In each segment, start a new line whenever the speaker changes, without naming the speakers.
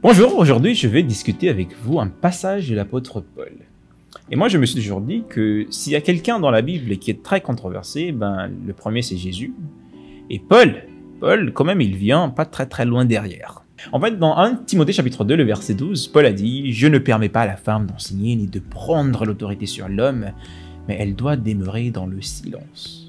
Bonjour, aujourd'hui je vais discuter avec vous un passage de l'apôtre Paul. Et moi je me suis toujours dit que s'il y a quelqu'un dans la Bible qui est très controversé, le premier c'est Jésus. Et Paul quand même il vient pas très loin derrière. En fait dans 1 Timothée chapitre 2, le verset 12, Paul a dit « Je ne permets pas à la femme d'enseigner ni de prendre l'autorité sur l'homme, mais elle doit demeurer dans le silence. »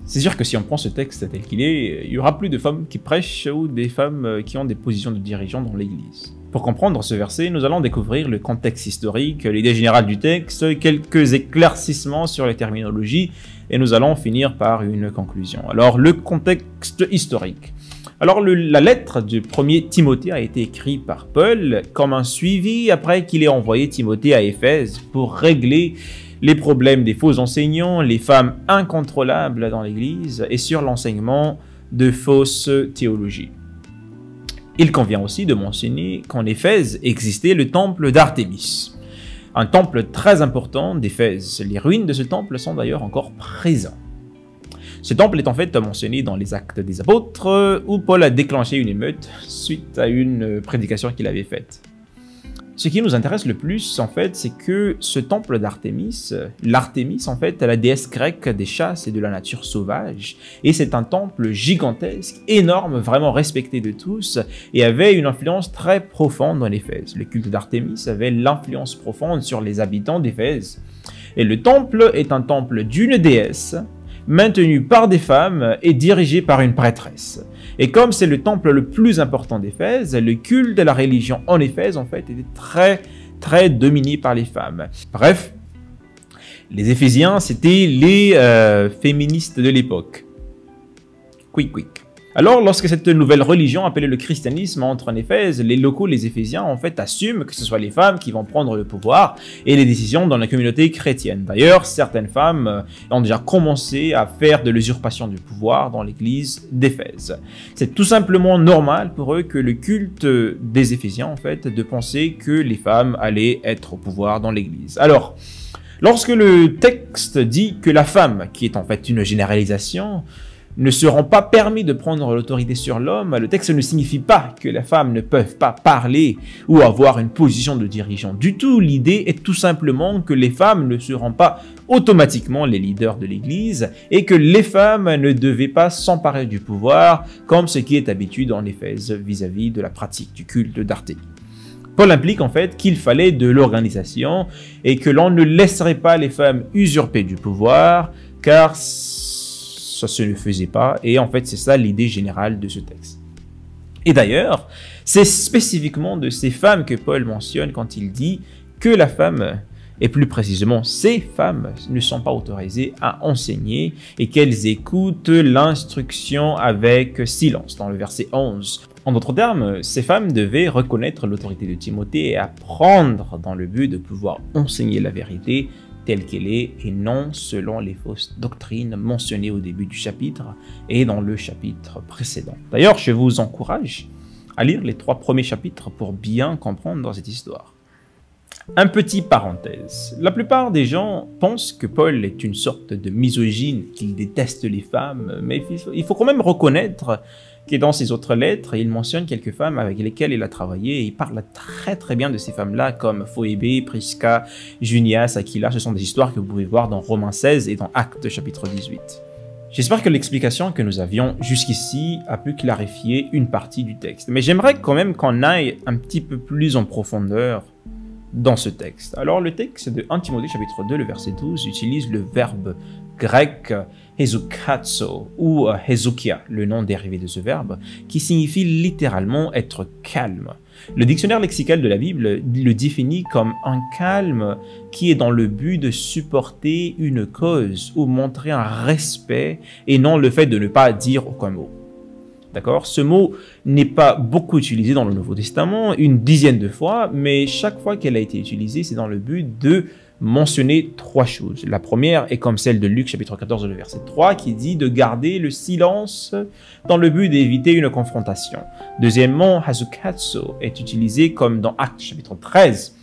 C'est sûr que si on prend ce texte tel qu'il est, il n'y aura plus de femmes qui prêchent ou des femmes qui ont des positions de dirigeants dans l'église. Pour comprendre ce verset, nous allons découvrir le contexte historique, l'idée générale du texte, quelques éclaircissements sur les terminologies, et nous allons finir par une conclusion. Alors, le contexte historique. Alors, la lettre du premier Timothée a été écrite par Paul comme un suivi après qu'il ait envoyé Timothée à Éphèse pour régler les problèmes des faux enseignants, les femmes incontrôlables dans l'Église et sur l'enseignement de fausses théologies. Il convient aussi de mentionner qu'en Éphèse existait le temple d'Artémis, un temple très important d'Éphèse. Les ruines de ce temple sont d'ailleurs encore présentes. Ce temple est en fait mentionné dans les Actes des Apôtres où Paul a déclenché une émeute suite à une prédication qu'il avait faite. Ce qui nous intéresse le plus, en fait, c'est que ce temple d'Artémis, l'Artémis, en fait, est la déesse grecque des chasses et de la nature sauvage. Et c'est un temple gigantesque, énorme, vraiment respecté de tous, et avait une influence très profonde en Éphèse. Le culte d'Artémis avait l'influence profonde sur les habitants d'Éphèse. Et le temple est un temple d'une déesse, maintenu par des femmes et dirigé par une prêtresse. Et comme c'est le temple le plus important d'Éphèse, le culte de la religion en Éphèse, en fait, était très dominé par les femmes. Bref, les Éphésiens, c'était les féministes de l'époque. Quick. Alors, lorsque cette nouvelle religion appelée le christianisme entre en Éphèse, les locaux, les Éphésiens, en fait, assument que ce soit les femmes qui vont prendre le pouvoir et les décisions dans la communauté chrétienne. D'ailleurs, certaines femmes ont déjà commencé à faire de l'usurpation du pouvoir dans l'église d'Éphèse. C'est tout simplement normal pour eux que le culte des Éphésiens, en fait, de penser que les femmes allaient être au pouvoir dans l'église. Alors, lorsque le texte dit que la femme, qui est en fait une généralisation, ne seront pas permis de prendre l'autorité sur l'homme, le texte ne signifie pas que les femmes ne peuvent pas parler ou avoir une position de dirigeant du tout. L'idée est tout simplement que les femmes ne seront pas automatiquement les leaders de l'Église et que les femmes ne devaient pas s'emparer du pouvoir comme ce qui est habitué en Éphèse vis-à-vis de la pratique du culte d'Artémis. Paul implique en fait qu'il fallait de l'organisation et que l'on ne laisserait pas les femmes usurper du pouvoir car ça se ne faisait pas, et en fait c'est ça l'idée générale de ce texte. Et d'ailleurs, c'est spécifiquement de ces femmes que Paul mentionne quand il dit que la femme, et plus précisément ces femmes, ne sont pas autorisées à enseigner et qu'elles écoutent l'instruction avec silence, dans le verset 11. En d'autres termes, ces femmes devaient reconnaître l'autorité de Timothée et apprendre dans le but de pouvoir enseigner la vérité telle qu'elle est et non selon les fausses doctrines mentionnées au début du chapitre et dans le chapitre précédent. D'ailleurs, je vous encourage à lire les 3 premiers chapitres pour bien comprendre cette histoire. Un petit parenthèse. La plupart des gens pensent que Paul est une sorte de misogyne, qu'il déteste les femmes, mais il faut quand même reconnaître que dans ses autres lettres, il mentionne quelques femmes avec lesquelles il a travaillé et il parle très bien de ces femmes-là comme Phoébé, Prisca, Junias, Aquila. Ce sont des histoires que vous pouvez voir dans Romains 16 et dans Actes chapitre 18. J'espère que l'explication que nous avions jusqu'ici a pu clarifier une partie du texte. Mais j'aimerais quand même qu'on aille un petit peu plus en profondeur dans ce texte. Alors le texte de 1 Timothée chapitre 2, le verset 12, utilise le verbe grec hezoukazo ou hezoukia, le nom dérivé de ce verbe, qui signifie littéralement être calme. Le dictionnaire lexical de la Bible le définit comme un calme qui est dans le but de supporter une cause ou montrer un respect et non le fait de ne pas dire aucun mot. D'accord? Ce mot n'est pas beaucoup utilisé dans le Nouveau Testament, une dizaine de fois, mais chaque fois qu'elle a été utilisée, c'est dans le but de mentionner 3 choses. La première est comme celle de Luc chapitre 14, le verset 3, qui dit de garder le silence dans le but d'éviter une confrontation. Deuxièmement, hazukatsu est utilisé comme dans Actes chapitre 13,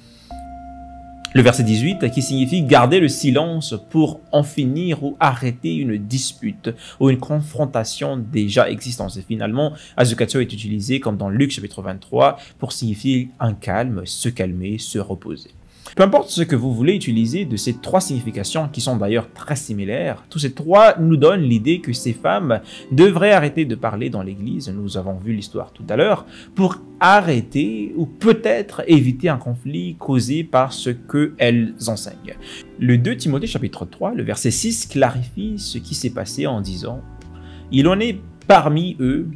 Le verset 18 qui signifie garder le silence pour en finir ou arrêter une dispute ou une confrontation déjà existante. Et finalement, azukatsu est utilisé comme dans Luc chapitre 23 pour signifier un calme, se calmer, se reposer. Peu importe ce que vous voulez utiliser de ces trois significations qui sont d'ailleurs très similaires, tous ces trois nous donnent l'idée que ces femmes devraient arrêter de parler dans l'église, nous avons vu l'histoire tout à l'heure, pour arrêter ou peut-être éviter un conflit causé par ce qu'elles enseignent. Le 2 Timothée chapitre 3, le verset 6 clarifie ce qui s'est passé en disant « Il en est parmi eux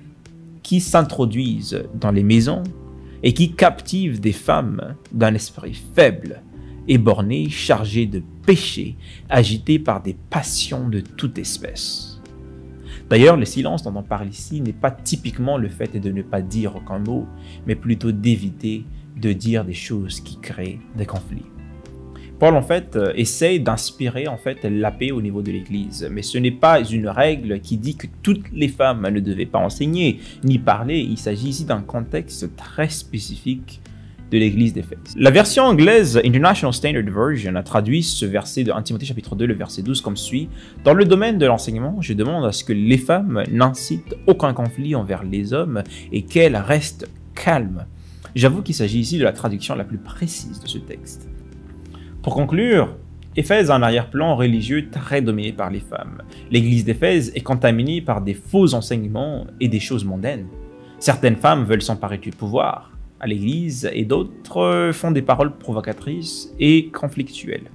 qui s'introduisent dans les maisons et qui captivent des femmes d'un esprit faible et borné, chargé de péché, agité par des passions de toute espèce. » D'ailleurs, le silence dont on parle ici n'est pas typiquement le fait de ne pas dire aucun mot, mais plutôt d'éviter de dire des choses qui créent des conflits. Paul, en fait, essaye d'inspirer la paix au niveau de l'Église, mais ce n'est pas une règle qui dit que toutes les femmes ne devaient pas enseigner ni parler. Il s'agit ici d'un contexte très spécifique de l'Église d'Éphèse. La version anglaise International Standard Version a traduit ce verset de 1 Timothée chapitre 2, le verset 12 comme suit. « Dans le domaine de l'enseignement, je demande à ce que les femmes n'incitent aucun conflit envers les hommes et qu'elles restent calmes. » J'avoue qu'il s'agit ici de la traduction la plus précise de ce texte. Pour conclure, Éphèse a un arrière-plan religieux très dominé par les femmes. L'église d'Éphèse est contaminée par des faux enseignements et des choses mondaines. Certaines femmes veulent s'emparer du pouvoir à l'église et d'autres font des paroles provocatrices et conflictuelles.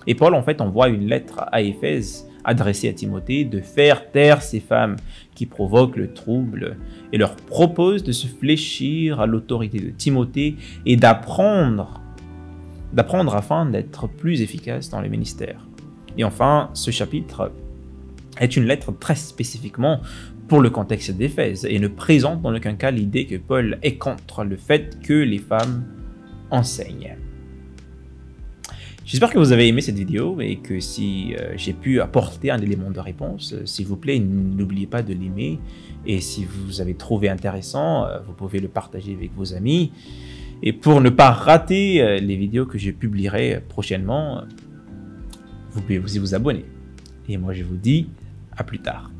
Et Paul en fait envoie une lettre à Éphèse adressée à Timothée de faire taire ces femmes qui provoquent le trouble et leur propose de se fléchir à l'autorité de Timothée et d'apprendre afin d'être plus efficace dans le ministère. Et enfin, ce chapitre est une lettre très spécifiquement pour le contexte d'Éphèse et ne présente dans aucun cas l'idée que Paul est contre le fait que les femmes enseignent. J'espère que vous avez aimé cette vidéo et que si j'ai pu apporter un élément de réponse, s'il vous plaît, n'oubliez pas de l'aimer. Et si vous avez trouvé intéressant, vous pouvez le partager avec vos amis. Et pour ne pas rater les vidéos que je publierai prochainement, vous pouvez aussi vous abonner. Et moi, je vous dis à plus tard.